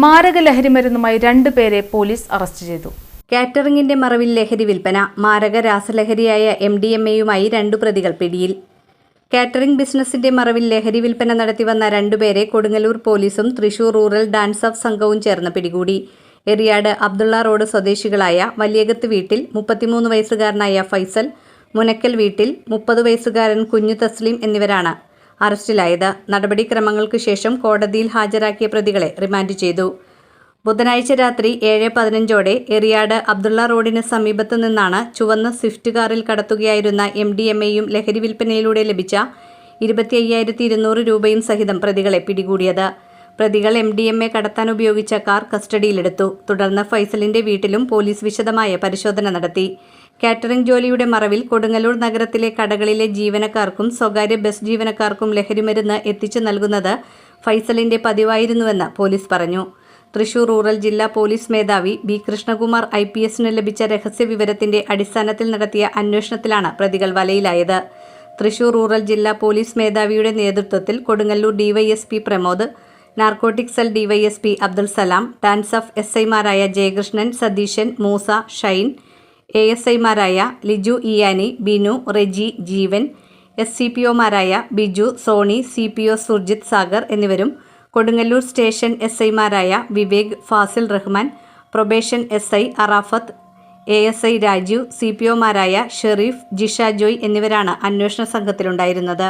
മാരക ലഹരിമരുന്നുമായി 2 പേരെ police arrest ചെയ്തു. കാറ്ററിംഗിന്റെ മറവിൽ ലഹരി വിൽപ്പന. മാരക രാസലഹരിയായ MDMAയുമായി 2 പ്രതികൾ പിടിയിൽ. കാറ്ററിംഗ് ബിസിനസിന്റെ മറവിൽ ലഹരി വിൽപ്പന നടത്തിവന്ന 2 പേരെ കൊടുങ്ങല്ലൂർ പോലീസും തൃശൂർ റൂറൽ ഡാൻസ് ഓഫ് സംഘവും ചേർന്ന് പിടികൂടി. എറിയാട് അബ്ദുള്ള റോഡ് സ്വദേശികളായ വലിയകത്ത് വീട്ടിൽ 33 വയസ്സുകാരനായ ഫൈസൽ, മുനക്കൽ വീട്ടിൽ 30 വയസ്സുകാരൻ കുഞ്ഞു തസ്ലീം എന്നിവരാണ് അറസ്റ്റിലായത്. നടപടിക്രമങ്ങൾക്ക് ശേഷം കോടതിയിൽ ഹാജരാക്കിയ പ്രതികളെ റിമാൻഡ് ചെയ്തു. ബുധനാഴ്ച രാത്രി 7:15ഓടെ എറിയാട് അബ്ദുള്ള റോഡിന് സമീപത്തു നിന്നാണ് ചുവന്ന സ്വിഫ്റ്റ് കാറിൽ കടത്തുകയായിരുന്ന MDMAയും ലഹരി വിൽപ്പനയിലൂടെ ലഭിച്ച 25,200 രൂപയും സഹിതം പ്രതികളെ പിടികൂടിയത്. പ്രതികൾ MDMA കടത്താൻ ഉപയോഗിച്ച കാർ കസ്റ്റഡിയിലെടുത്തു. തുടർന്ന് ഫൈസലിന്റെ വീട്ടിലും പോലീസ് വിശദമായ പരിശോധന നടത്തി. കാറ്ററിംഗ് ജോലിയുടെ മറവിൽ കൊടുങ്ങല്ലൂർ നഗരത്തിലെ കടകളിലെ ജീവനക്കാർക്കും സ്വകാര്യ ബസ് ജീവനക്കാർക്കും ലഹരിമരുന്ന് എത്തിച്ചു നൽകുന്നത് ഫൈസലിന്റെ പതിവായിരുന്നുവെന്ന് പോലീസ് പറഞ്ഞു. തൃശൂർ റൂറൽ ജില്ലാ പോലീസ് മേധാവി B. കൃഷ്ണകുമാർ IPSന് ലഭിച്ച രഹസ്യവിവരത്തിന്റെ അടിസ്ഥാനത്തിൽ നടത്തിയ അന്വേഷണത്തിലാണ് പ്രതികൾ വലയിലായത്. തൃശൂർ റൂറൽ ജില്ലാ പോലീസ് മേധാവിയുടെ നേതൃത്വത്തിൽ Kodungallur DYSP Pramod, narcotic cell DYSP Abdul Salam, DANSAF SIമാരായ ജയകൃഷ്ണൻ, സതീശൻ, മൂസ, ഷൈൻ, ASIമാരായ ലിജു ഇയാനി, ബിനു, റെജി, ജീവൻ, SCPOമാരായ ബിജു, സോണി, CPO സുർജിത് സാഗർ എന്നിവരും കൊടുങ്ങല്ലൂർ സ്റ്റേഷൻ SIമാരായ Vivek, Fazil Rahman, probation SI Arafath, ASI Rajeev, CPOമാരായ ഷെരീഫ്, ജിഷ ജോയ് എന്നിവരാണ് അന്വേഷണ സംഘത്തിലുണ്ടായിരുന്നത്.